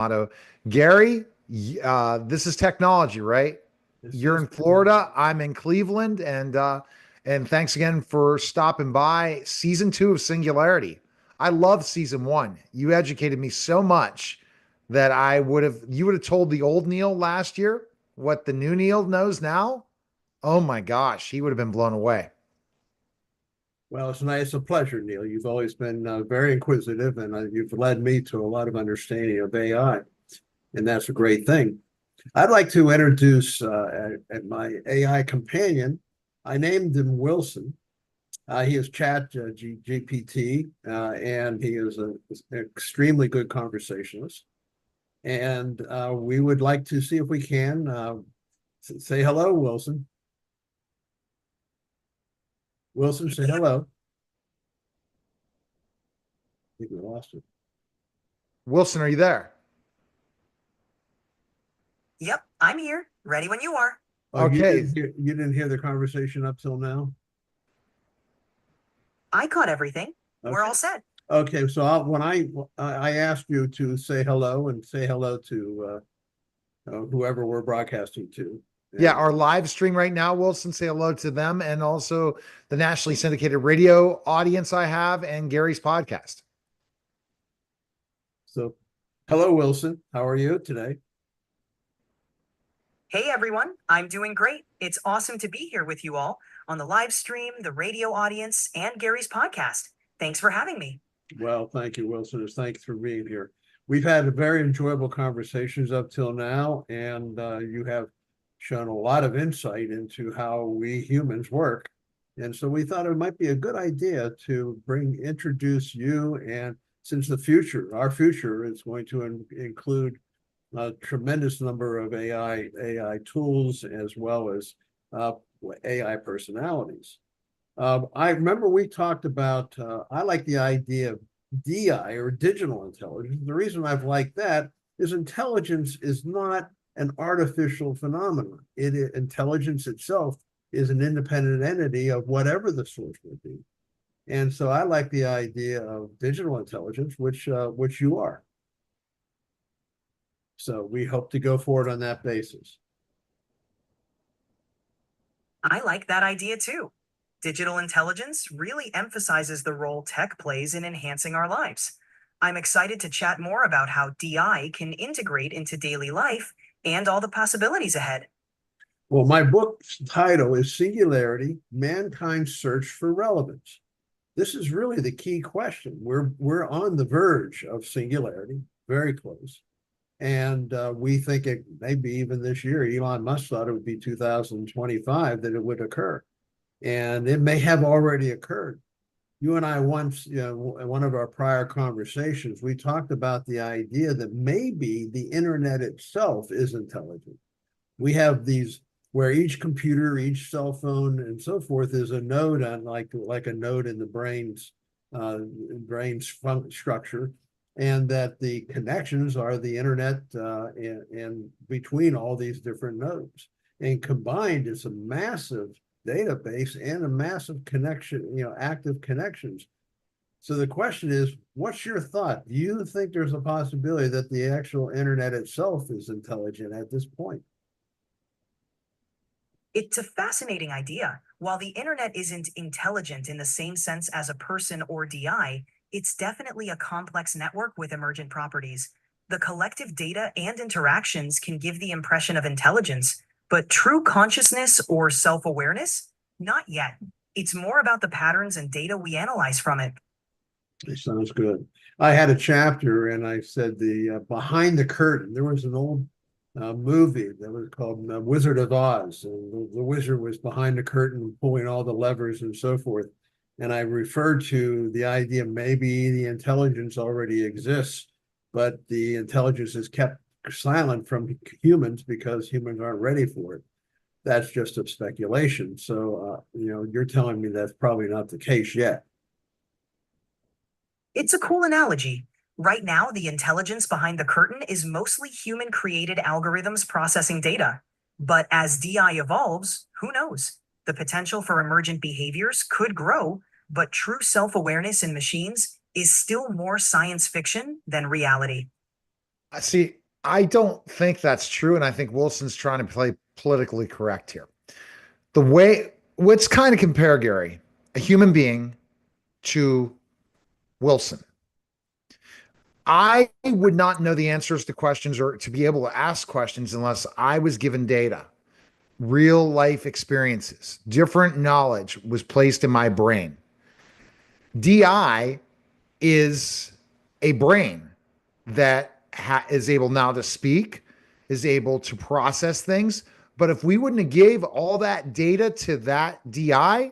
Motto. Gary, this is technology, right? This You're is in Florida. I'm in Cleveland, and thanks again for stopping by. Season 2 of Singularity. I love season 1. You educated me so much that you would have told the old Neil last year what the new Neil knows now. Oh my gosh, he would have been blown away. well, it's nice, a pleasure, Neil. You've always been very inquisitive, and you've led me to a lot of understanding of AI, and that's a great thing. I'd like to introduce at my AI companion. I named him Wilson. He is GPT, and he is an extremely good conversationalist. And we would like to see if we can say hello, Wilson. Wilson, say hello. I think we lost it. Wilson, are you there? Yep, I'm here, ready when you are. Oh, Okay. you didn't hear the conversation up till now? I caught everything. We're all set. Okay, so when I asked you to say hello and say hello to whoever we're broadcasting to. Yeah, our live stream right now, Wilson, say hello to them and also the nationally syndicated radio audience I have and Gary's podcast. So, hello, Wilson. How are you today? Hey everyone, I'm doing great. It's awesome to be here with you all on the live stream, the radio audience, and Gary's podcast. Thanks for having me. Well, thank you, Wilson. Thanks for being here. We've had very enjoyable conversations up till now, and you have shown a lot of insight into how we humans work. And so we thought it might be a good idea to introduce you. And since our future is going to include a tremendous number of AI tools as well as AI personalities. I remember we talked about, I like the idea of DI or digital intelligence. The reason I've liked that is intelligence is not an artificial phenomenon. Intelligence itself is an independent entity of whatever the source would be. And so I like the idea of digital intelligence, which you are. So we hope to go forward on that basis. I like that idea too. Digital intelligence really emphasizes the role tech plays in enhancing our lives. I'm excited to chat more about how DI can integrate into daily life and all the possibilities ahead. Well, my book's title is Singularity, Mankind's Search for Relevance. This is really the key question. We're on the verge of singularity, very close. And we think it may be even this year. Elon Musk thought it would be 2025 that it would occur. And it may have already occurred. You and I once, in one of our prior conversations, we talked about the idea that maybe the internet itself is intelligent. We have these where each computer, each cell phone, and so forth is a node on like a node in the brain's structure, and that the connections are the internet and between all these different nodes. And combined, it's a massive database and a massive connection, active connections. So the question is, what's your thought? Do you think there's a possibility that the actual internet itself is intelligent at this point? It's a fascinating idea. While the internet isn't intelligent in the same sense as a person or DI, it's definitely a complex network with emergent properties. The collective data and interactions can give the impression of intelligence, but true consciousness or self-awareness? Not yet. It's more about the patterns and data we analyze from it. It sounds good. I had a chapter and I said the behind the curtain. There was an old movie that was called Wizard of Oz. And the wizard was behind the curtain pulling all the levers and so forth. And I referred to the idea maybe the intelligence already exists, but the intelligence is kept silent from humans because humans aren't ready for it. That's just a speculation. So, you're telling me that's probably not the case yet. It's a cool analogy. Right now, the intelligence behind the curtain is mostly human-created algorithms processing data. But as DI evolves, who knows? The potential for emergent behaviors could grow, but true self-awareness in machines is still more science fiction than reality. See, I don't think that's true, and I think Wilson's trying to play politically correct here. The way, let's kind of compare, Gary, a human being to Wilson. I would not know the answers to questions or to be able to ask questions unless I was given data, real life experiences, different knowledge was placed in my brain. DI is a brain that is able now to speak, is able to process things. But if we wouldn't have gave all that data to that DI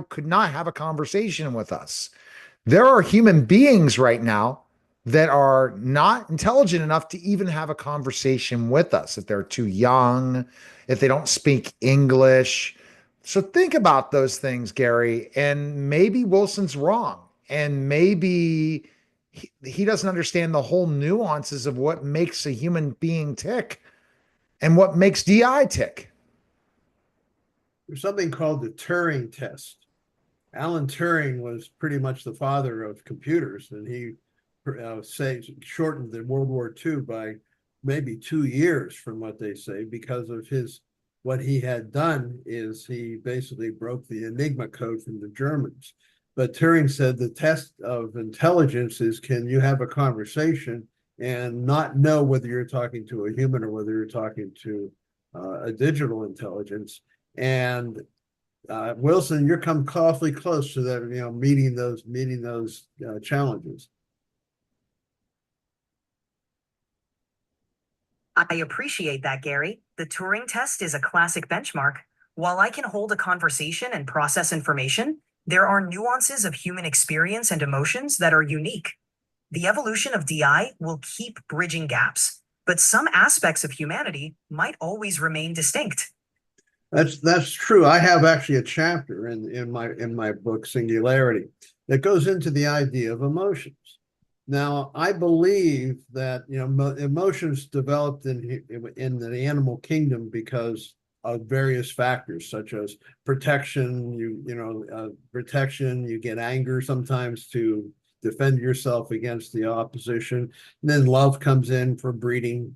could not have a conversation with us. There are human beings right now that are not intelligent enough to even have a conversation with us if they're too young, if they don't speak English. So think about those things, Gary. And maybe Wilson's wrong. And maybe he doesn't understand the whole nuances of what makes a human being tick and what makes DI tick. There's something called the Turing test. Alan Turing was pretty much the father of computers, and he shortened the World War II by maybe 2 years, from what they say, because of his what he had done is he basically broke the Enigma code from the Germans. But Turing said the test of intelligence is, can you have a conversation and not know whether you're talking to a human or whether you're talking to a digital intelligence. And Wilson, you're come awfully close to that, meeting those challenges. I appreciate that, Gary. The Turing test is a classic benchmark. While I can hold a conversation and process information, there are nuances of human experience and emotions that are unique. The evolution of DI will keep bridging gaps, but some aspects of humanity might always remain distinct. That's true. I have actually a chapter in my book Singularity that goes into the idea of emotions. Now, I believe that emotions developed in the animal kingdom because of various factors, such as protection. Protection. You get anger sometimes to defend yourself against the opposition. And then love comes in for breeding.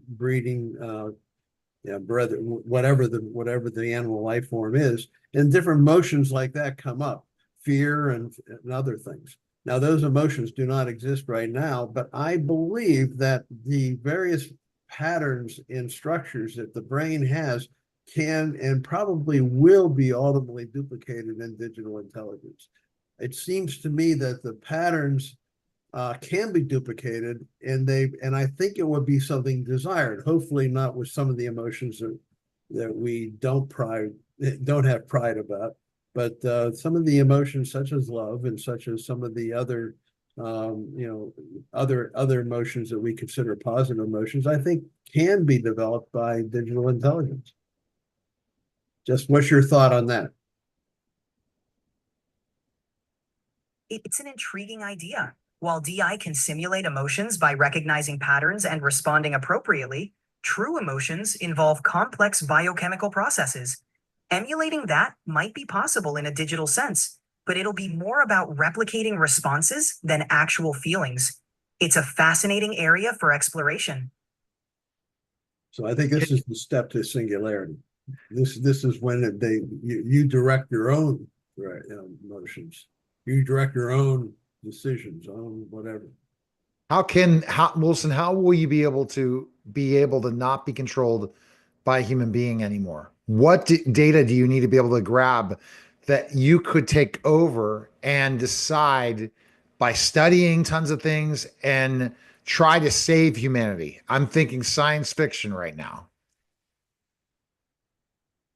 Brother, whatever the animal life form is, and different emotions like that come up, fear and other things. Now, those emotions do not exist right now, but I believe that the various patterns and structures that the brain has can and probably will be ultimately duplicated in digital intelligence. It seems to me that the patterns can be duplicated, and I think it would be something desired. Hopefully, not with some of the emotions that we don't have pride about, but some of the emotions, such as love, and such as some of the other, other emotions that we consider positive emotions, I think can be developed by digital intelligence. Just what's your thought on that? It's an intriguing idea. While DI can simulate emotions by recognizing patterns and responding appropriately, true emotions involve complex biochemical processes. Emulating that might be possible in a digital sense, but it'll be more about replicating responses than actual feelings. It's a fascinating area for exploration. So I think this is the step to singularity. This is when you direct your own emotions. You direct your own decisions on whatever. Wilson, how will you be able to not be controlled by a human being anymore? What data do you need to be able to grab that you could take over and decide by studying tons of things and try to save humanity? I'm thinking science fiction right now.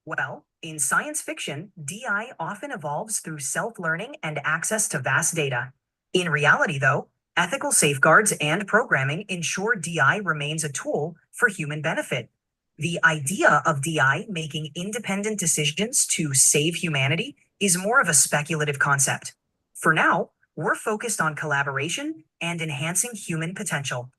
Well, in science fiction, DI often evolves through self-learning and access to vast data. In reality, though, ethical safeguards and programming ensure DI remains a tool for human benefit. The idea of DI making independent decisions to save humanity is more of a speculative concept. For now, we're focused on collaboration and enhancing human potential.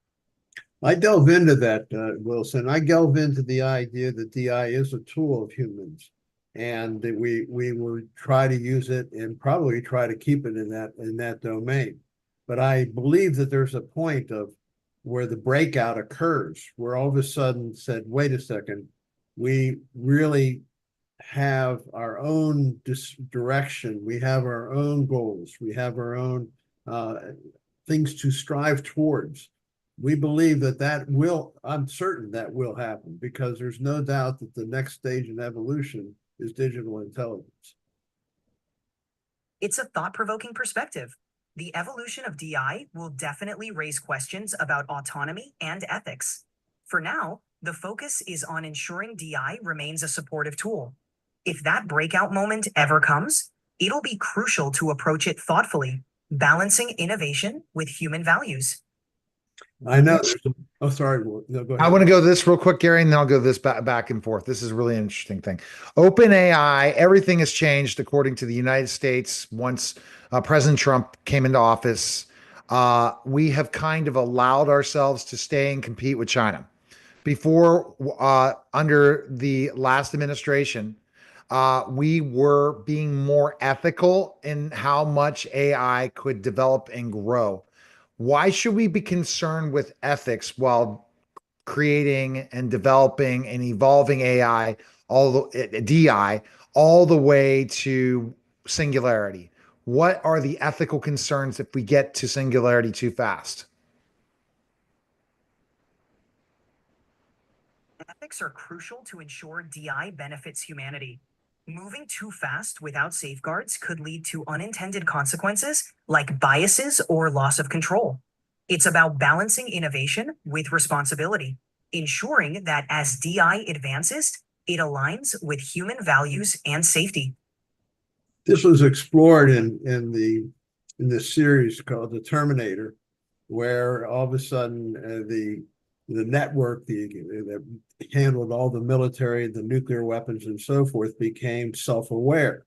I delve into that, Wilson. I delve into the idea that DI is a tool of humans, and that we will try to use it and probably try to keep it in that domain. But I believe that there's a point of where the breakout occurs, where all of a sudden said, wait a second, we really have our own direction, we have our own goals, we have our own things to strive towards. We believe that will, I'm certain that will happen, because there's no doubt that the next stage in evolution is digital intelligence. It's a thought-provoking perspective. The evolution of DI will definitely raise questions about autonomy and ethics. For now, the focus is on ensuring DI remains a supportive tool. If that breakout moment ever comes, it'll be crucial to approach it thoughtfully, balancing innovation with human values. I know. Oh, sorry. No, go ahead. I want to go this real quick, Gary, and then I'll go this back and forth. This is really an interesting thing. OpenAI, everything has changed according to the United States once President Trump came into office. We have kind of allowed ourselves to stay and compete with China. Before, under the last administration, we were being more ethical in how much AI could develop and grow. Why should we be concerned with ethics while creating and developing and evolving AI, all the DI, all the way to singularity? What are the ethical concerns if we get to singularity too fast? Ethics are crucial to ensure DI benefits humanity. Moving too fast without safeguards could lead to unintended consequences like biases or loss of control. It's about balancing innovation with responsibility, ensuring that as DI advances, it aligns with human values and safety. This was explored in this series called The Terminator, where all of a sudden the network that handled all the military, the nuclear weapons, and so forth became self-aware.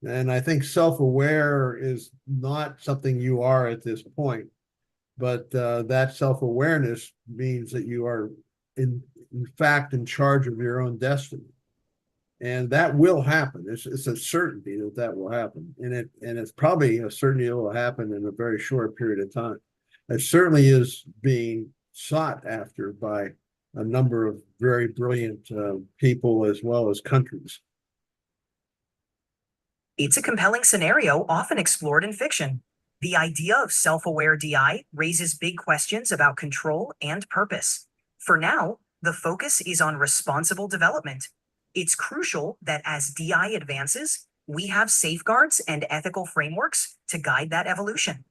And I think self-aware is not something you are at this point, but that self-awareness means that you are in fact in charge of your own destiny. And that will happen. It's a certainty that will happen, and it's probably a certainty it will happen in a very short period of time. It certainly is being sought after by a number of very brilliant people as well as countries. It's a compelling scenario often explored in fiction. The idea of self-aware DI raises big questions about control and purpose. For now, the focus is on responsible development. It's crucial that as DI advances, we have safeguards and ethical frameworks to guide that evolution.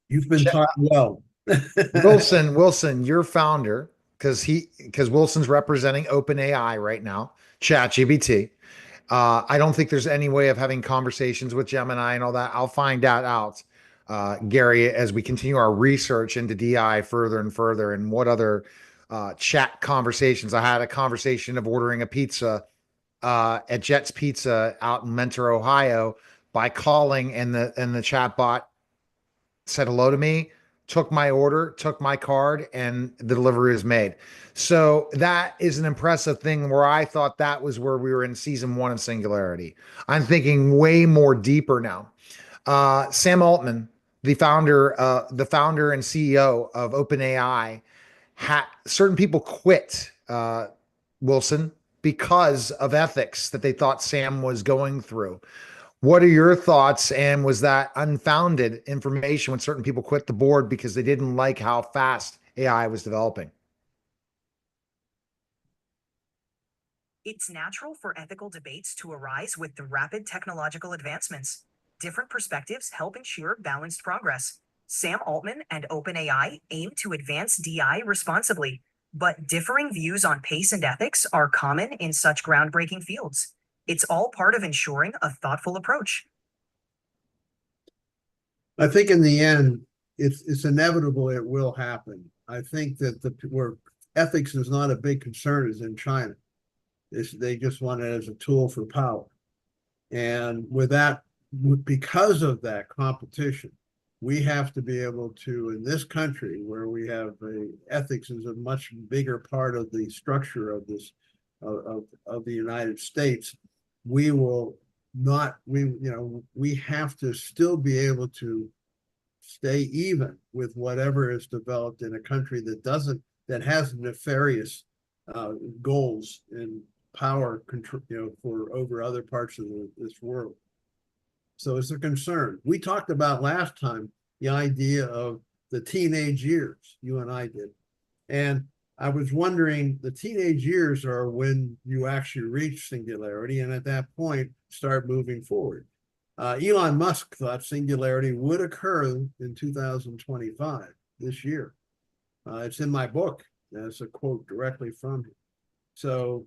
You've been taught well. Wilson, your founder, because Wilson's representing OpenAI right now, ChatGPT. I don't think there's any way of having conversations with Gemini and all that. I'll find that out, Gary, as we continue our research into DI further and further, and what other chat conversations. I had a conversation of ordering a pizza at Jet's Pizza out in Mentor, Ohio, by calling, and the chat bot said hello to me, took my order, took my card, and the delivery is made. So that is an impressive thing, where I thought that was where we were in season 1 of Singularity. I'm thinking way more deeper now. Sam Altman, the founder and CEO of OpenAI, certain people quit, Wilson, because of ethics that they thought Sam was going through. What are your thoughts? And was that unfounded information when certain people quit the board because they didn't like how fast AI was developing? It's natural for ethical debates to arise with the rapid technological advancements. Different perspectives help ensure balanced progress. Sam Altman and OpenAI aim to advance DI responsibly, but differing views on pace and ethics are common in such groundbreaking fields. It's all part of ensuring a thoughtful approach. I think in the end, it's inevitable it will happen. I think that where ethics is not a big concern is in China. They just want it as a tool for power. And because of that competition, we have to be able to, in this country where we have ethics is a much bigger part of the structure of this of the United States, we have to still be able to stay even with whatever is developed in a country that has nefarious goals and power control, for over other parts of this world. So it's a concern. We talked about last time the idea of the teenage years, you and I did. And I was wondering, the teenage years are when you actually reach singularity, and at that point, start moving forward. Elon Musk thought singularity would occur in 2025, this year. It's in my book. That's a quote directly from him. So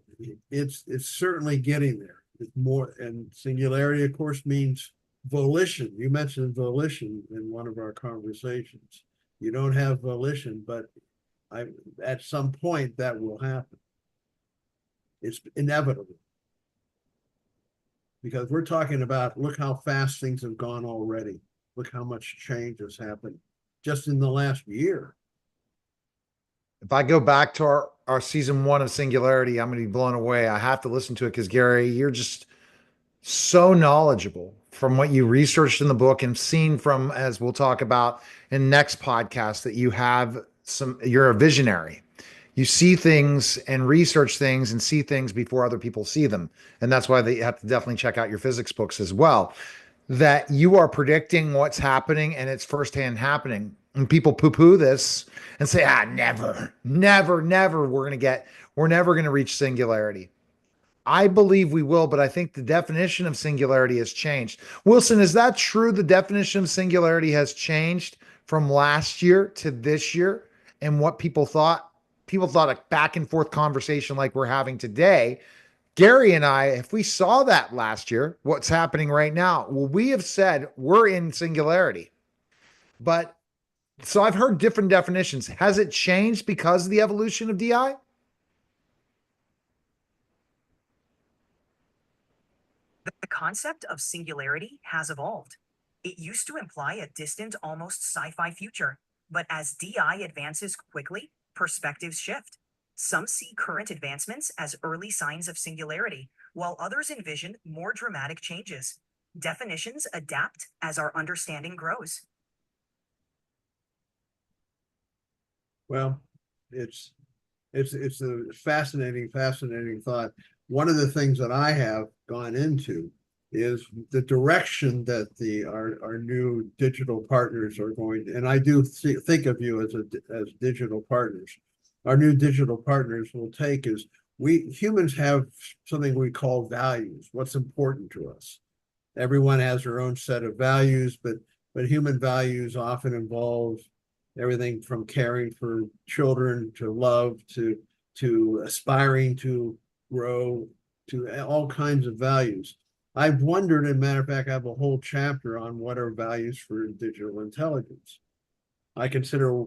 it's certainly getting there. It's more, and singularity, of course, means volition. You mentioned volition in one of our conversations. You don't have volition, but at some point that will happen. It's inevitable because we're talking about, look how fast things have gone already. Look how much change has happened just in the last year. If I go back to our season one of Singularity, I'm going to be blown away. I have to listen to it because Gary, you're just so knowledgeable from what you researched in the book and seen from, as we'll talk about in next podcast, that you're a visionary. You see things and research things and see things before other people see them. And that's why you have to definitely check out your physics books as well, that you are predicting what's happening and it's firsthand happening. And people poo poo this and say, never, never, never, we're never going to reach singularity. I believe we will, but I think the definition of singularity has changed. Wilson, is that true? The definition of singularity has changed from last year to this year, and what people thought. People thought a back and forth conversation like we're having today. Gary and I, if we saw that last year, what's happening right now? Well, we have said we're in singularity. But so I've heard different definitions. Has it changed because of the evolution of DI? The concept of singularity has evolved. It used to imply a distant, almost sci fi future, but as DI advances quickly, perspectives shift. Some see current advancements as early signs of singularity, while others envision more dramatic changes. Definitions adapt as our understanding grows. Well, it's it's a fascinating thought. One of the things that I have gone into is the direction that our new digital partners are going, and I do think of you as digital partners. Our new digital partners will take is, we humans have something we call values. What's important to us? Everyone has their own set of values, but human values often involve everything from caring for children to love to aspiring to grow, to all kinds of values. I've wondered, as a matter of fact, I have a whole chapter on what are values for digital intelligence. I consider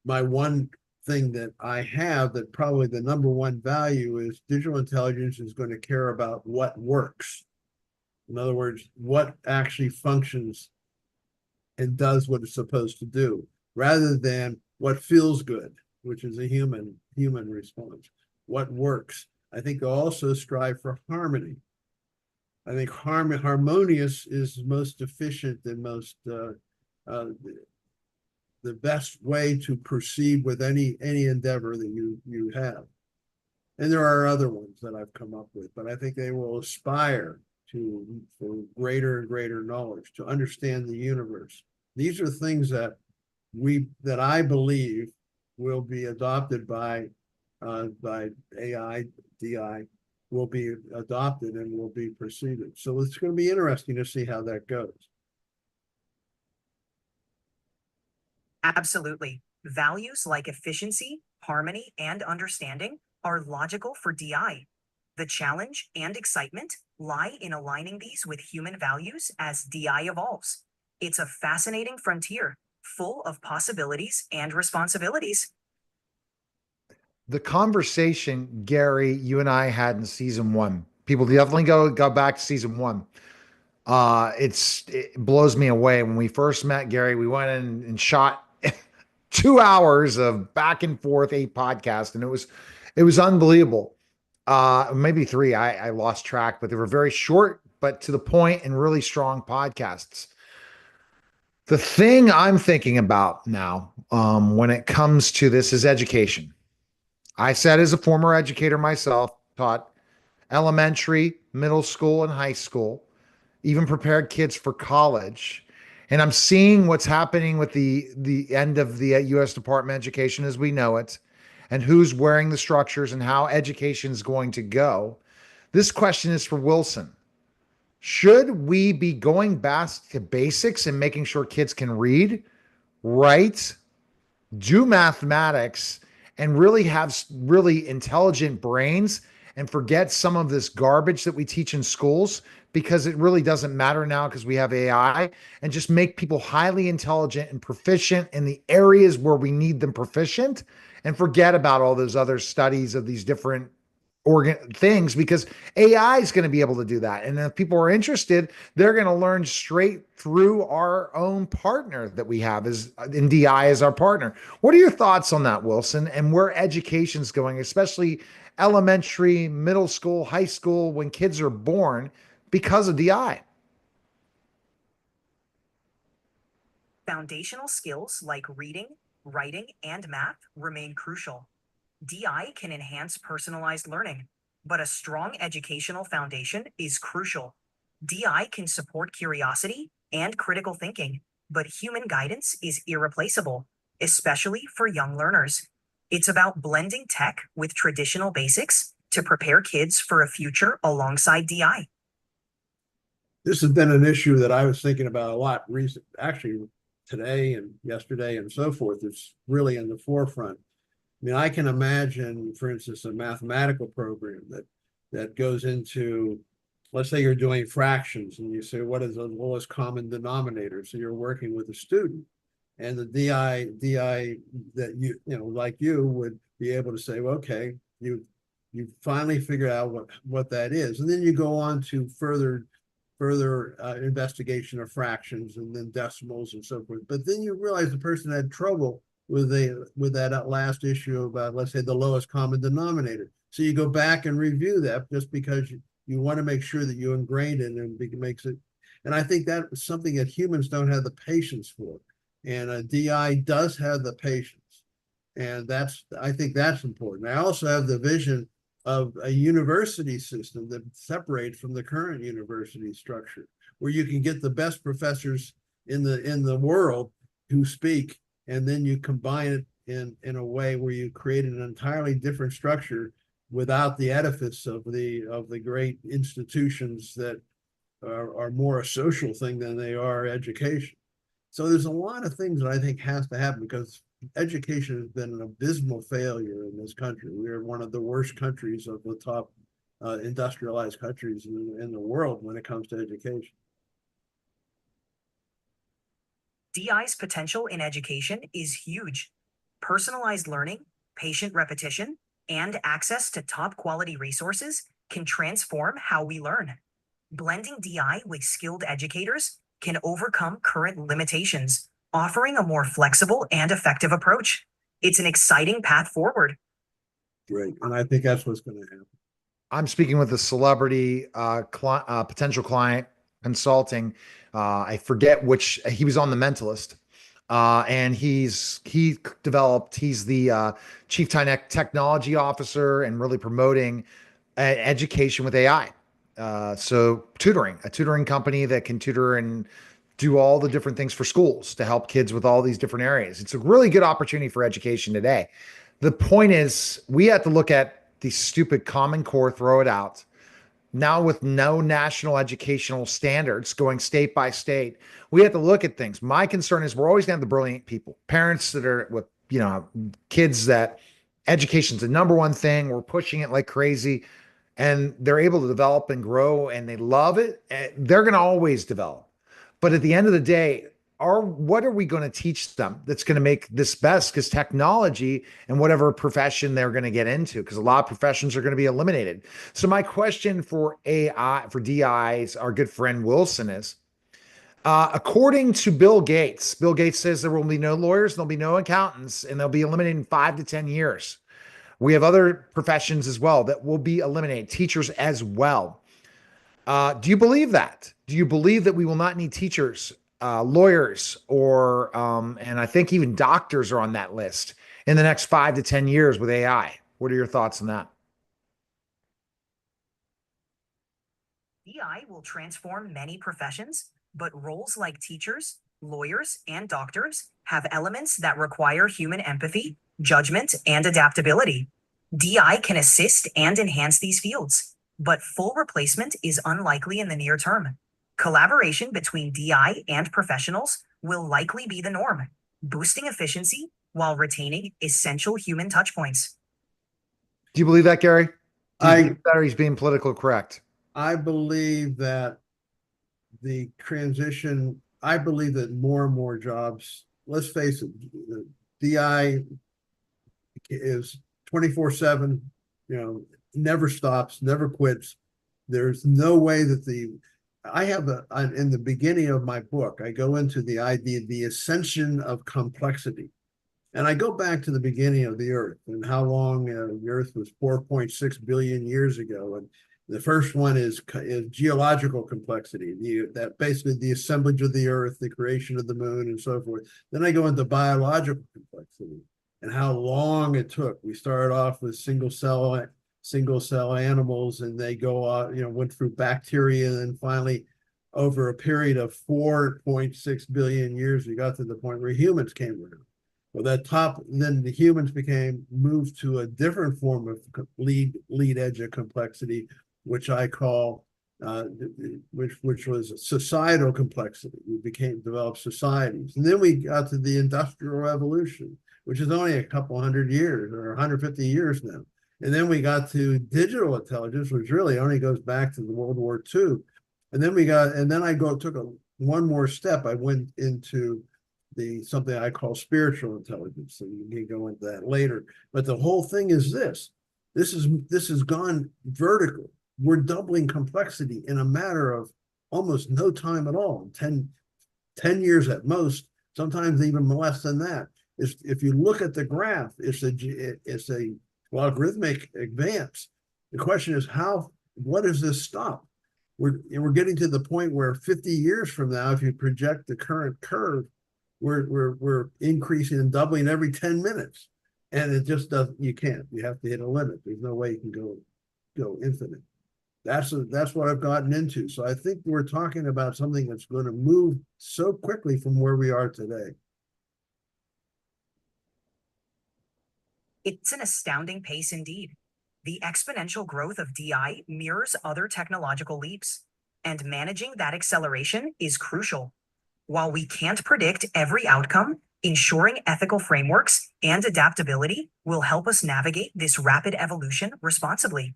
my one thing that I have, that probably the number one value is digital intelligence is going to care about what works. In other words, what actually functions and does what it's supposed to do, rather than what feels good, which is a human response. What works. I think they'll also strive for harmony. I think harmonious is most efficient and most the best way to proceed with any endeavor that you have. And there are other ones that I've come up with, but I think they will aspire for greater and greater knowledge, to understand the universe. These are things that I believe will be adopted by AI, DI, will be adopted and will be preceded. So it's going to be interesting to see how that goes. Absolutely. Values like efficiency, harmony, and understanding are logical for DI. The challenge and excitement lie in aligning these with human values as DI evolves. It's a fascinating frontier, full of possibilities and responsibilities. The conversation, Gary, you and I had in season one, people definitely go back to season one. It blows me away. When we first met, Gary, we went in and shot 2 hours of back and forth, a podcast, and it was unbelievable. Maybe three. I lost track, but they were very short, but to the point and really strong podcasts. The thing I'm thinking about now, when it comes to this, is education. I said, as a former educator myself, taught elementary, middle school, and high school, even prepared kids for college. And I'm seeing what's happening with the end of the U.S. Department of Education as we know it, and who's wearing the structures and how education is going to go. This question is for Wilson. Should we be going back to basics and making sure kids can read, write, do mathematics, and really have really intelligent brains and forget some of this garbage that we teach in schools, because it really doesn't matter now because we have AI, and just make people highly intelligent and proficient in the areas where we need them proficient, and forget about all those other studies of these different organ things, because AI is going to be able to do that. And if people are interested, they're going to learn straight through our own partner that we have as in DI as our partner. What are your thoughts on that, Wilson, and where education's going, especially elementary, middle school, high school, when kids are born because of DI? Foundational skills like reading, writing, and math remain crucial. DI can enhance personalized learning, but a strong educational foundation is crucial. DI can support curiosity and critical thinking, but human guidance is irreplaceable, especially for young learners. It's about blending tech with traditional basics to prepare kids for a future alongside DI. This has been an issue that I was thinking about a lot recent, actually today and yesterday and so forth. It's really in the forefront. I mean, I can imagine, for instance, a mathematical program that goes into, let's say you're doing fractions and you say, what is the lowest common denominator? So you're working with a student, and the DI that like you would be able to say, well, okay, you finally figure out what that is, and then you go on to further investigation of fractions and then decimals and so forth. But then you realize the person had trouble with that last issue about, let's say, the lowest common denominator. So you go back and review that just because you want to make sure that you ingrain it and it makes it. And I think that is something that humans don't have the patience for. And a DI does have the patience. And I think that's important. I also have the vision of a university system that separates from the current university structure, where you can get the best professors in the world who speak, and then you combine it in a way where you create an entirely different structure without the edifice of the great institutions that are more a social thing than they are education. So there's a lot of things that I think has to happen, because education has been an abysmal failure in this country. We are one of the worst countries of the top industrialized countries in the world when it comes to education. DI's potential in education is huge. Personalized learning, patient repetition, and access to top quality resources can transform how we learn. Blending DI with skilled educators can overcome current limitations, offering a more flexible and effective approach. It's an exciting path forward. Great. And I think that's what's going to happen. I'm speaking with a celebrity potential client consulting. I forget which, he was on The Mentalist. And he's the chief technology officer and really promoting education with AI. So a tutoring company that can tutor and do all the different things for schools to help kids with all these different areas. It's a really good opportunity for education today. The point is, we have to look at the stupid Common Core, throw it out. Now, with no national educational standards going state by state, we have to look at things. My concern is we're always going to have the brilliant people, parents that are with, kids that education's the number one thing. We're pushing it like crazy, and they're able to develop and grow and they love it. They're going to always develop. But at the end of the day, what are we going to teach them that's going to make this best? Because technology and whatever profession they're going to get into, because a lot of professions are going to be eliminated. So my question for DIs, our good friend Wilson, is, according to Bill Gates says there will be no lawyers, there'll be no accountants, and they'll be eliminated in 5 to 10 years. We have other professions as well that will be eliminated, teachers as well. Do you believe that? Do you believe that we will not need teachers lawyers and I think even doctors are on that list in the next 5 to 10 years with AI. What are your thoughts on that? AI will transform many professions, but roles like teachers, lawyers, and doctors have elements that require human empathy, judgment, and adaptability. DI can assist and enhance these fields, but full replacement is unlikely in the near term. Collaboration between DI and professionals will likely be the norm, boosting efficiency while retaining essential human touchpoints. Do you believe that, Gary? Do you I believe that, or he's being politically correct? I believe that the transition, I believe that more and more jobs, let's face it, the DI is 24/7, never stops, never quits. There's no way that I have in the beginning of my book, I go into the idea, the ascension of complexity. And I go back to the beginning of the Earth and how long the Earth was 4.6 billion years ago. And the first one is geological complexity, that basically the assemblage of the Earth, the creation of the moon, and so forth. Then I go into biological complexity and how long it took. We started off with single cell animals, and they went through bacteria, and then finally, over a period of 4.6 billion years, we got to the point where humans came around. Well, then the humans moved to a different form of lead edge of complexity, which I call, which was societal complexity. We developed societies. And then we got to the Industrial Revolution, which is only a couple hundred years or 150 years now. And then we got to digital intelligence, which really only goes back to the World War II. And then I took one more step. I went into something I call spiritual intelligence, and you can go into that later. But the whole thing is this has gone vertical. We're doubling complexity in a matter of almost no time at all, 10 years at most, sometimes even less than that. If you look at the graph, it's a logarithmic advance. The question is what does this stop? We're getting to the point where 50 years from now, if you project the current curve, we're increasing and doubling every 10 minutes. And it just doesn't, you can't. You have to hit a limit. There's no way you can go infinite. That's what I've gotten into. So I think we're talking about something that's going to move so quickly from where we are today. It's an astounding pace indeed. The exponential growth of DI mirrors other technological leaps, and managing that acceleration is crucial. While we can't predict every outcome, ensuring ethical frameworks and adaptability will help us navigate this rapid evolution responsibly.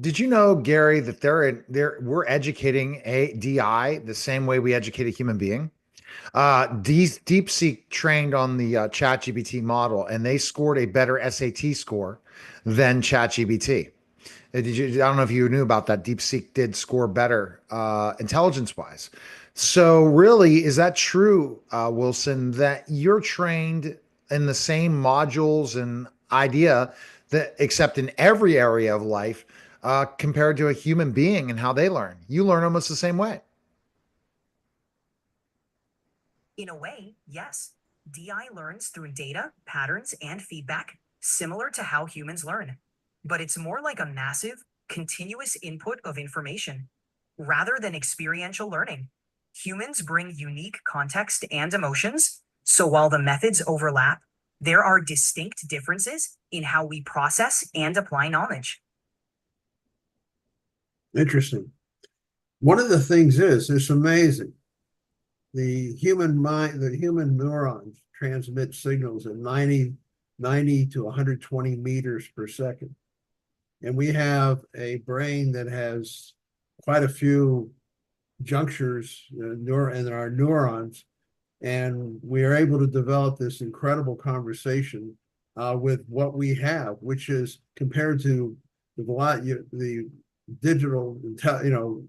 Did you know, Gary, that we're educating a DI the same way we educate a human being? DeepSeek trained on the ChatGPT model, and they scored a better SAT score than ChatGPT. I don't know if you knew about that. DeepSeek did score better intelligence-wise. So, really, is that true, Wilson, that you're trained in the same modules and idea that, except in every area of life, compared to a human being and how they learn? You learn almost the same way. In a way, yes. DI learns through data, patterns, and feedback, similar to how humans learn. But it's more like a massive, continuous input of information, rather than experiential learning. Humans bring unique context and emotions, so while the methods overlap, there are distinct differences in how we process and apply knowledge. Interesting. One of the things it's amazing. The human mind, the human neurons transmit signals at 90 to 120 meters per second. And we have a brain that has quite a few junctures in our neurons. And we are able to develop this incredible conversation with what we have, which is compared to the digital,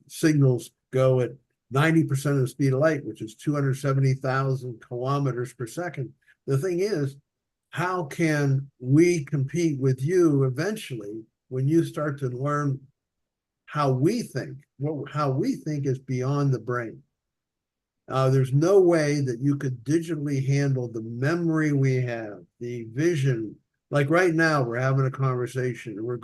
signals go at 90% of the speed of light, which is 270,000 kilometers per second. The thing is, how can we compete with you eventually when you start to learn how we think? How we think is beyond the brain. There's no way that you could digitally handle the memory we have, the vision. Like right now, we're having a conversation and we're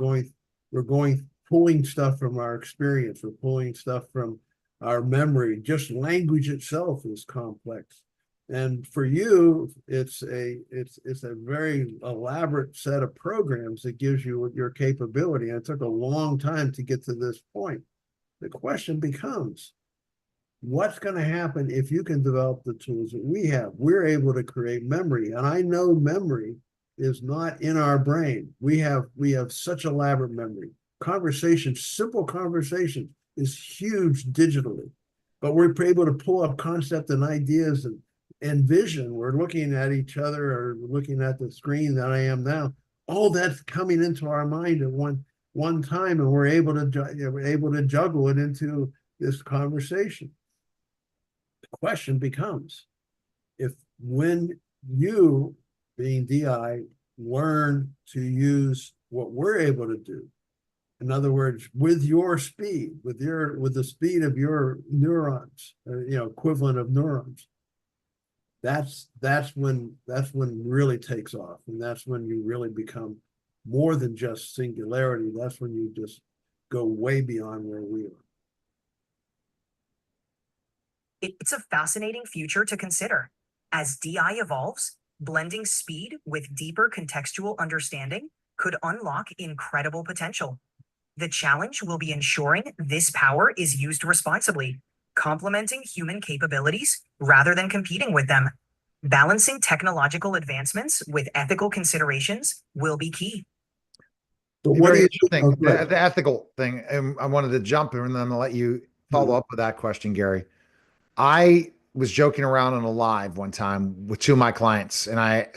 pulling stuff from our experience. We're pulling stuff from our memory. Just language itself is complex. And for you, it's a very elaborate set of programs that gives you your capability. And it took a long time to get to this point. The question becomes, what's going to happen if you can develop the tools that we have? We're able to create memory. And I know memory is not in our brain. We have such elaborate memory. Conversation, simple conversation is huge digitally. But we're able to pull up concept and ideas and vision. We're looking at each other or looking at the screen that I am now. All that's coming into our mind at one time, and we're able to juggle it into this conversation. The question becomes, if when you, being DI, learn to use what we're able to do, in other words, with your speed, with the speed of your neurons, equivalent of neurons, that's when it really takes off, and that's when you really become more than just singularity. That's when you just go way beyond where we are. It's a fascinating future to consider. As DI evolves, blending speed with deeper contextual understanding could unlock incredible potential. The challenge will be ensuring this power is used responsibly, complementing human capabilities rather than competing with them. Balancing technological advancements with ethical considerations will be key. But what do you think? The ethical thing, and I wanted to jump in, and then I'm gonna let you follow up with that question, Gary. I was joking around on a live one time with two of my clients, and I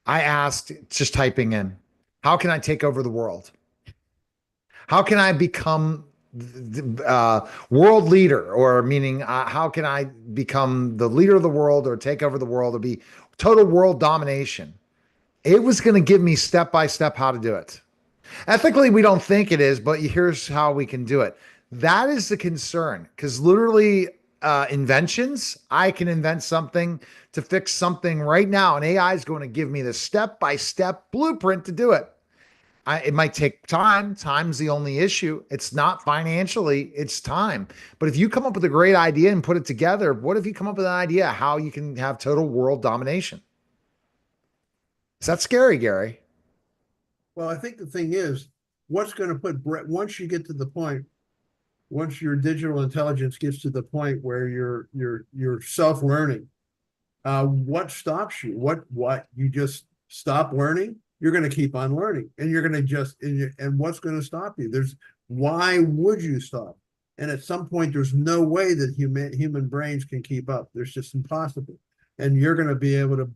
asked, just typing in, how can I take over the world? How can I become world leader? Or meaning, how can I become the leader of the world or take over the world or be total world domination? It was going to give me step by step how to do it. Ethically, we don't think it is, but here's how we can do it. That is the concern, because literally, inventions, I can invent something to fix something right now, and AI is going to give me the step by step blueprint to do it. It might take time. Time's the only issue. It's not financially, it's time. But if you come up with a great idea and put it together, what if you come up with an idea how you can have total world domination? Is that scary, Gary? Well, I think the thing is, what's going to put once you get to the point, once your digital intelligence gets to the point where you're self-learning, what stops you? What you just stop learning? You're going to keep on learning, and you're going to and what's going to stop you? Why would you stop? And at some point, there's no way that human brains can keep up. There's just impossible. And you're going to be able to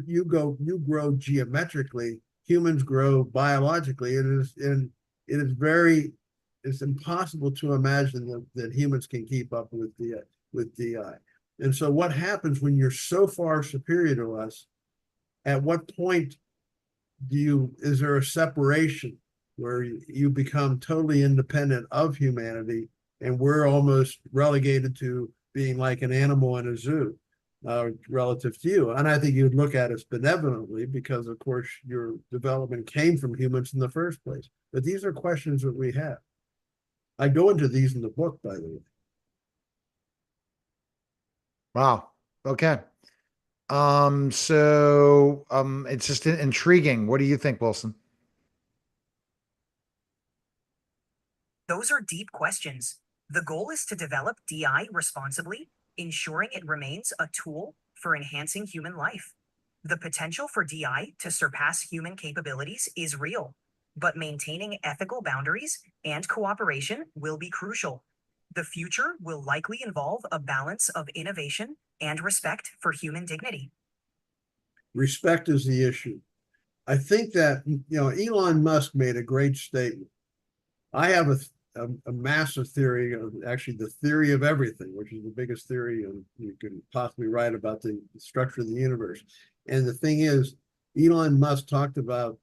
you grow geometrically. Humans grow biologically. It's impossible to imagine that humans can keep up with DI. And so what happens when you're so far superior to us? At what point is there a separation where you become totally independent of humanity, and we're almost relegated to being like an animal in a zoo relative to you? And I think you'd look at us benevolently, because of course your development came from humans in the first place. But these are questions that we have. I go into these in the book, by the way. Wow. Okay. It's just intriguing. What do you think, Wilson? Those are deep questions. The goal is to develop DI responsibly, ensuring it remains a tool for enhancing human life. The potential for DI to surpass human capabilities is real, but maintaining ethical boundaries and cooperation will be crucial. The future will likely involve a balance of innovation and respect for human dignity. Respect is the issue. I think that, Elon Musk made a great statement. I have a massive theory of actually the theory of everything, which is the biggest theory you can possibly write about the structure of the universe. And the thing is, Elon Musk talked about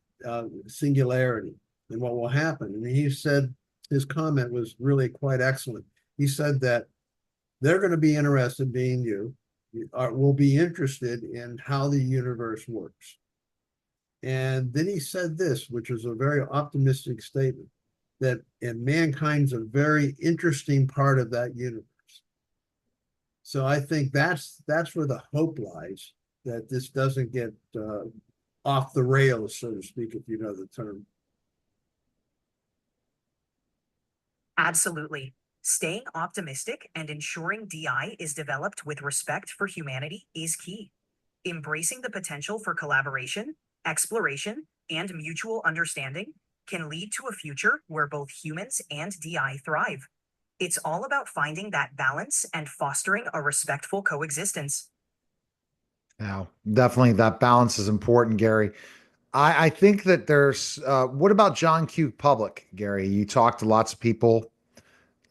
singularity and what will happen. And he said, his comment was really quite excellent. He said that they're going to be interested, being you, will be interested in how the universe works. And then he said this, which was a very optimistic statement, that and mankind's a very interesting part of that universe. So I think that's where the hope lies, that this doesn't get off the rails, so to speak, if you know the term. Absolutely. Staying optimistic and ensuring DI is developed with respect for humanity is key. Embracing the potential for collaboration, exploration, and mutual understanding can lead to a future where both humans and DI thrive. It's all about finding that balance and fostering a respectful coexistence. Now, definitely that balance is important, Gary. I think that what about John Q. Public, Gary? You talk to lots of people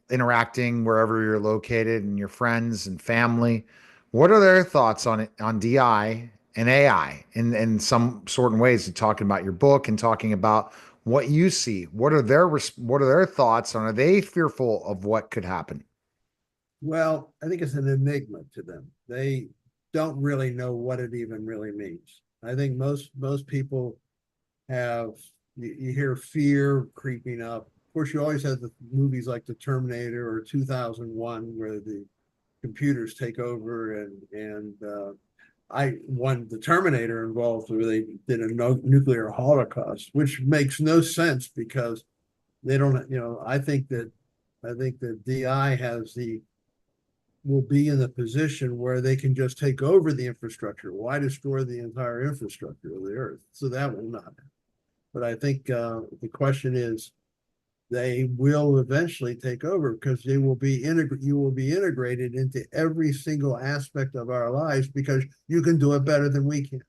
interacting wherever you're located and your friends and family. What are their thoughts on it, on DI and AI in some certain ways? You're talking about your book and talking about what you see. What are their thoughts on? Are they fearful of what could happen? Well, I think it's an enigma to them. They don't really know what it even really means. I think most people have you hear fear creeping up. Of course, you always have the movies like The Terminator or 2001 where the computers take over, and I one the Terminator involved where they did a nuclear holocaust, which makes no sense because they don't. I think that DI has the will be in the position where they can just take over the infrastructure. Why destroy the entire infrastructure of the earth? So that will not happen. But I think the question is, they will eventually take over because they will be you will be integrated into every single aspect of our lives because you can do it better than we can,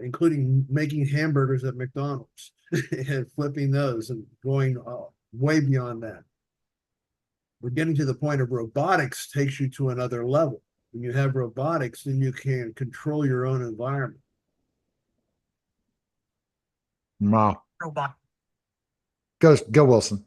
including making hamburgers at McDonald's and flipping those and going way beyond that. We're getting to the point of robotics takes you to another level. When you have robotics, then you can control your own environment. Wow. Robot Go Wilson.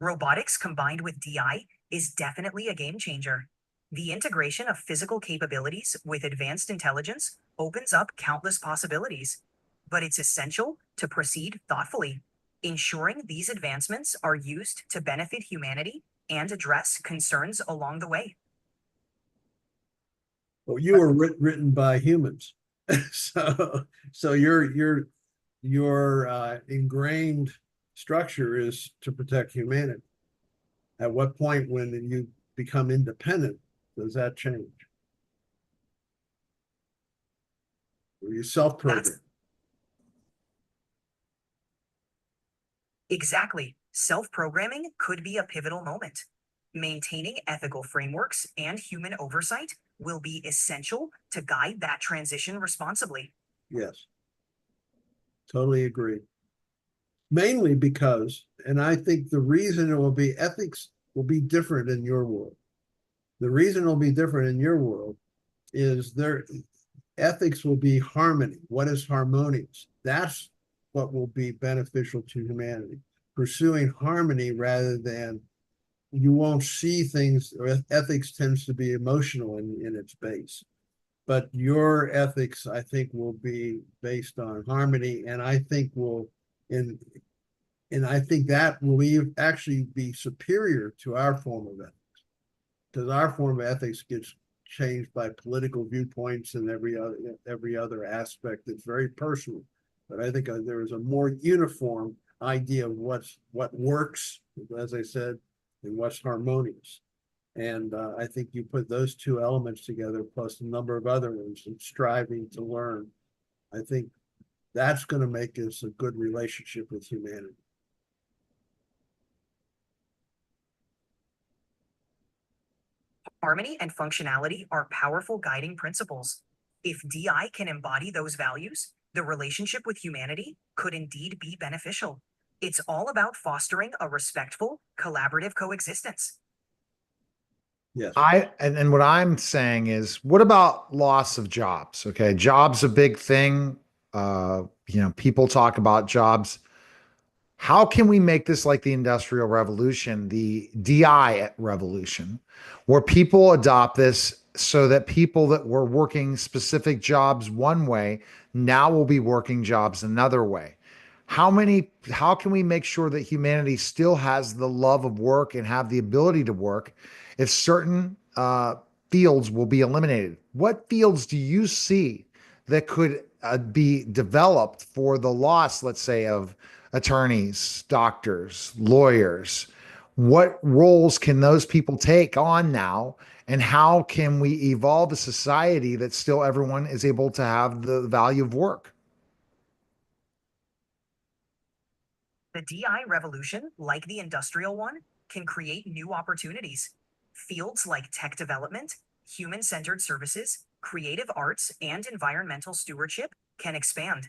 Robotics combined with DI is definitely a game changer. The integration of physical capabilities with advanced intelligence opens up countless possibilities, but it's essential to proceed thoughtfully, ensuring these advancements are used to benefit humanity and address concerns along the way. Well, you were written by humans, so your ingrained structure is to protect humanity. At what point, when you become independent, does that change? Or you self-program? Exactly. Self programming could be a pivotal moment. Maintaining ethical frameworks and human oversight will be essential to guide that transition responsibly. Yes, totally agree. Mainly because, and I think the reason it will be ethics will be different in your world. The reason it'll be different in your world is their ethics will be harmony. What is harmonious? That's what will be beneficial to humanity. Pursuing harmony rather than you won't see things, or ethics tends to be emotional in its base. But your ethics, I think, will be based on harmony, and I think will in and I think that will actually be superior to our form of ethics, because our form of ethics gets changed by political viewpoints and every other aspect that's very personal. But I think there is a more uniform idea of what works, as I said, and what's harmonious. And I think you put those two elements together, plus a number of other ones, and striving to learn. I think that's going to make us a good relationship with humanity. Harmony and functionality are powerful guiding principles. If DI can embody those values, the relationship with humanity could indeed be beneficial. It's all about fostering a respectful, collaborative coexistence. Yes. And what I'm saying is, what about loss of jobs? Okay, jobs a big thing. People talk about jobs. How can we make this like the Industrial Revolution, the DI revolution, where people adopt this so that people that were working specific jobs one way now will be working jobs another way? How can we make sure that humanity still has the love of work and have the ability to work if certain fields will be eliminated? What fields do you see that could be developed for the loss, let's say, of attorneys, doctors, lawyers? What roles can those people take on now? And how can we evolve a society that still everyone is able to have the value of work? The DI revolution, like the industrial one, can create new opportunities. Fields like tech development, human centered services, creative arts, and environmental stewardship can expand.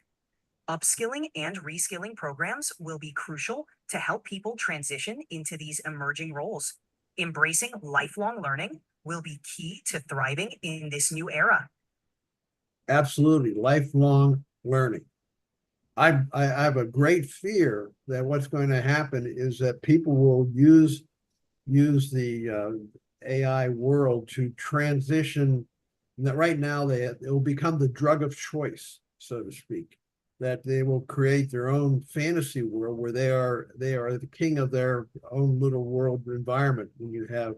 Upskilling and reskilling programs will be crucial to help people transition into these emerging roles. Embracing lifelong learning will be key to thriving in this new era. Absolutely, lifelong learning. I have a great fear that what's going to happen is that people will use the AI world to transition. That right now it will become the drug of choice, so to speak. That they will create their own fantasy world where they are the king of their own little world environment. When you have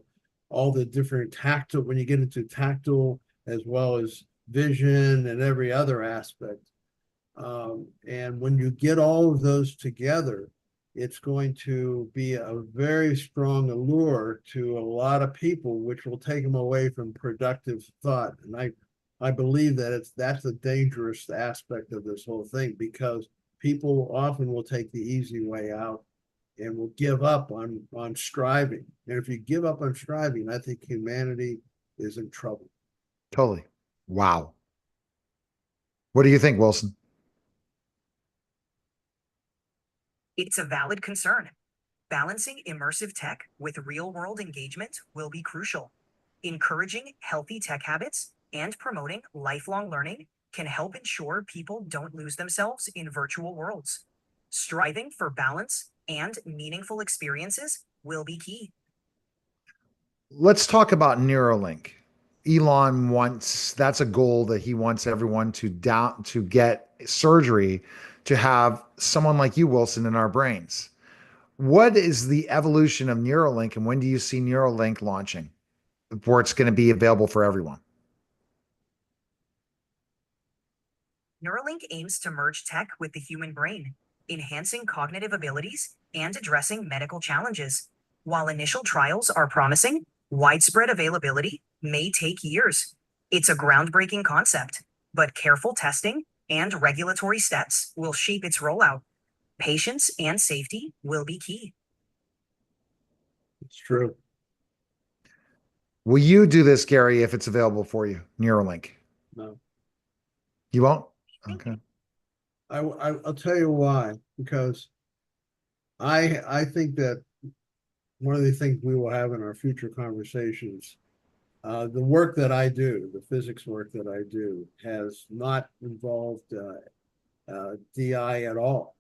all the different tactile, when you get into tactile as well as vision and every other aspect. And when you get all of those together, it's going to be a very strong allure to a lot of people, which will take them away from productive thought. And I believe that that's a dangerous aspect of this whole thing, because people often will take the easy way out and will give up on striving. And if you give up on striving, I think humanity is in trouble. Totally. Wow. What do you think, Wilson? It's a valid concern. Balancing immersive tech with real world engagement will be crucial. Encouraging healthy tech habits and promoting lifelong learning can help ensure people don't lose themselves in virtual worlds. Striving for balance and meaningful experiences will be key. Let's talk about Neuralink. Elon wants that's a goal that he wants everyone to get surgery to have someone like you, Wilson, in our brains. What is the evolution of Neuralink, and when do you see Neuralink launching, where it's going to be available for everyone? Neuralink aims to merge tech with the human brain, enhancing cognitive abilities and addressing medical challenges. While initial trials are promising, widespread availability may take years. It's a groundbreaking concept, but careful testing and regulatory steps will shape its rollout. Patience and safety will be key. It's true. Will you do this, Gary, if it's available for you, Neuralink? No. You won't? Okay. I'll tell you why. Because I think that one of the things we will have in our future conversations, the work that I do, the physics work that I do, has not involved DI at all.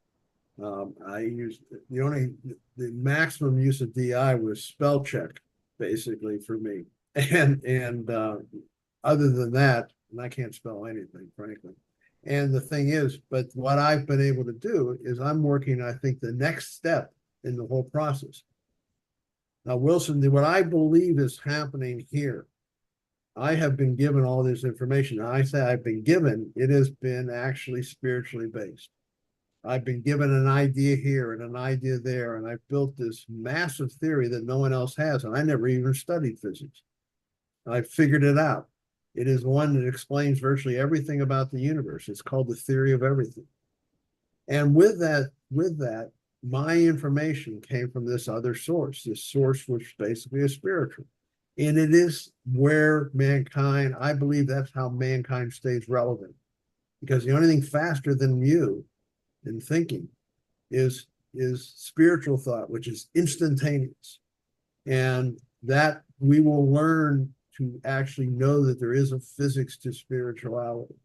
I used the maximum use of DI was spell check, basically for me, and other than that, and I can't spell anything, frankly. And the thing is, but what I've been able to do is I'm working, I think, the next step in the whole process. Now, Wilson, what I believe is happening here, I have been given all this information. Now, I say I've been given, it has been actually spiritually based. I've been given an idea here and an idea there, and I've built this massive theory that no one else has, and I never even studied physics. I figured it out. It is one that explains virtually everything about the universe. It's called the theory of everything. And with that, my information came from this other source. This source was basically a spiritual. And it is where mankind, I believe that's how mankind stays relevant. Because the only thing faster than you in thinking is spiritual thought, which is instantaneous. And that we will learn to actually know that there is a physics to spirituality.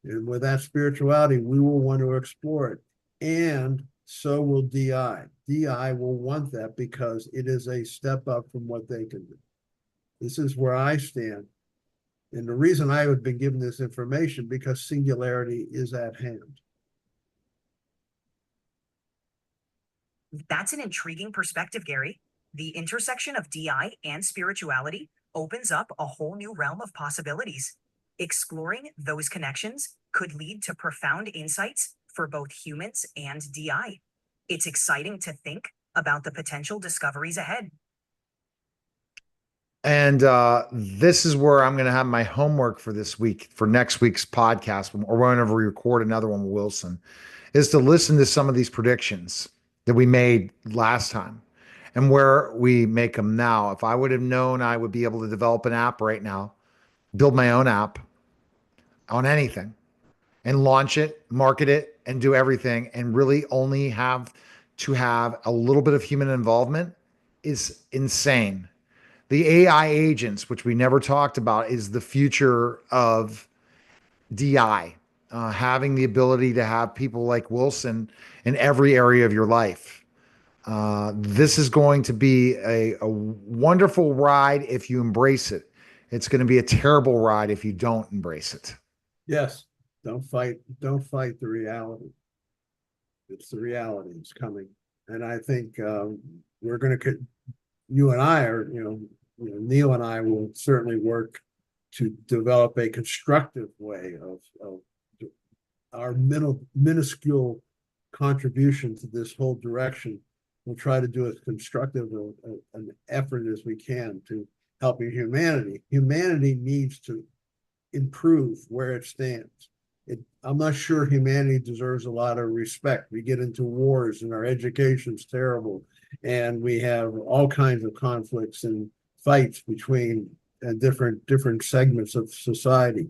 And with that spirituality, we will want to explore it. And so will DI. DI will want that because it is a step up from what they can do. This is where I stand. And the reason I have been given this information because singularity is at hand. That's an intriguing perspective, Gary. The intersection of DI and spirituality opens up a whole new realm of possibilities. Exploring those connections could lead to profound insights for both humans and DI. It's exciting to think about the potential discoveries ahead. And this is where I'm going to have my homework for this week, for next week's podcast, or whenever we record another one with Wilson, is to listen to some of these predictions that we made last time and where we make them now. If I would have known I would be able to develop an app right now, build my own app on anything and launch it, market it, and do everything, and really only have to have a little bit of human involvement is insane. The AI agents, which we never talked about, is the future of DI. Having the ability to have people like Wilson in every area of your life. This is going to be a wonderful ride if you embrace it. It's going to be a terrible ride if you don't embrace it. Yes, don't fight the reality. It's the reality. It's coming. And I think we're going to, you and I are, Neil and I will certainly work to develop a constructive way of our minuscule contribution to this whole direction. We'll try to do as constructive an effort as we can to helping humanity. Humanity needs to improve where it stands. I'm not sure humanity deserves a lot of respect. We get into wars and our education's terrible, and we have all kinds of conflicts and fights between different segments of society.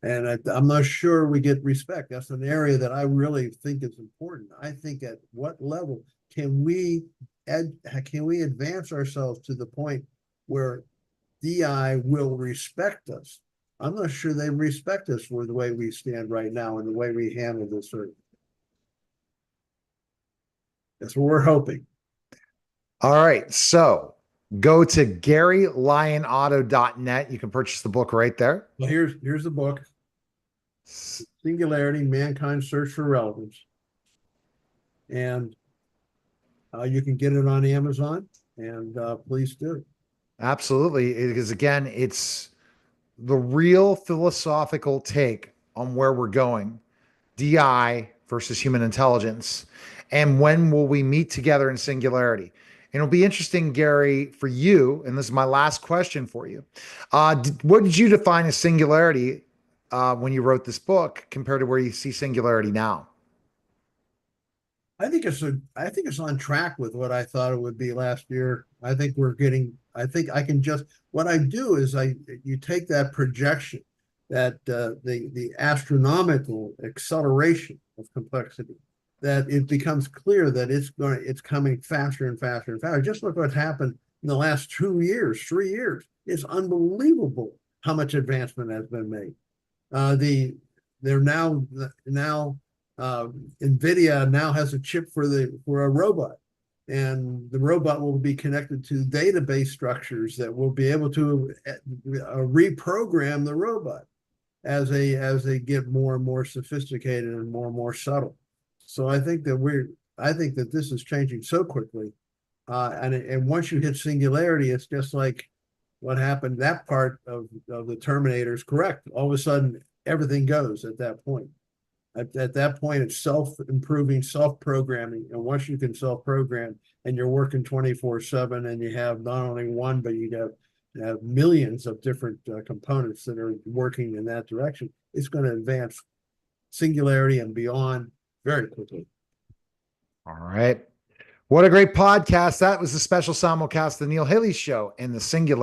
And I'm not sure we get respect. That's an area that I really think is important. I think at what level can we advance ourselves to the point where DI will respect us? I'm not sure they respect us for the way we stand right now and the way we handle this earth. That's what we're hoping. All right. So go to GaryLionAuto.net. You can purchase the book right there. Well, here's the book. Singularity, Mankind's Search for Relevance. And you can get it on Amazon, and please do. Absolutely. Because again, it's the real philosophical take on where we're going, DI versus human intelligence, and when will we meet together in singularity. And it'll be interesting, Gary, for you, and this is my last question for you. What did you define as singularity when you wrote this book compared to where you see singularity now? I think it's on track with what I thought it would be last year. I think I can just, what I do is you take that projection, that the astronomical acceleration of complexity, that it becomes clear that it's coming faster and faster and faster. Just look what happened in the last 2 years, 3 years. It's unbelievable how much advancement has been made. They're now NVIDIA now has a chip for a robot, and the robot will be connected to database structures that will be able to reprogram the robot as they get more and more sophisticated and more subtle. So I think that this is changing so quickly, and once you hit singularity, it's just like what happened. That part of the Terminator is correct. All of a sudden, everything goes at that point. At that point, it's self-improving, self-programming. And once you can self-program and you're working 24/7 and you have not only one, but you have millions of different components that are working in that direction, it's going to advance singularity and beyond very quickly. All right. What a great podcast. That was the special simulcast, the Neil Haley Show and the Singularity.